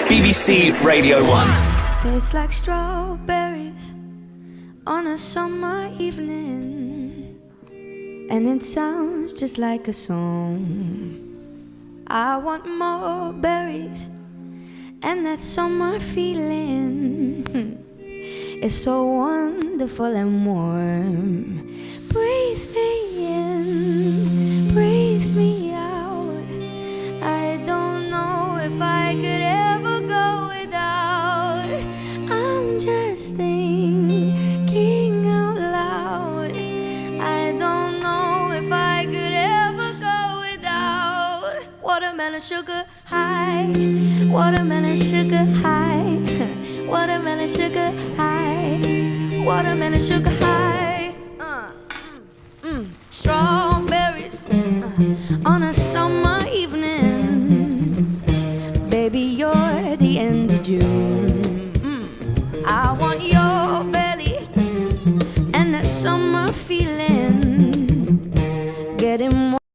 BBC Radio 1. It's like strawberries on a summer evening, and it sounds just like a song. I want more berries and that summer feeling. It's so wonderful and warm. Breathe me in, breathe me out. I don't know if I could ever go without. I'm just thinking out loud. I don't know if I could ever go without. Watermelon sugar high, watermelon sugar high, watermelon sugar high, watermelon sugar high. Strawberries on a summer evening. Baby, you're the end of June. I want your belly and that summer feeling. Getting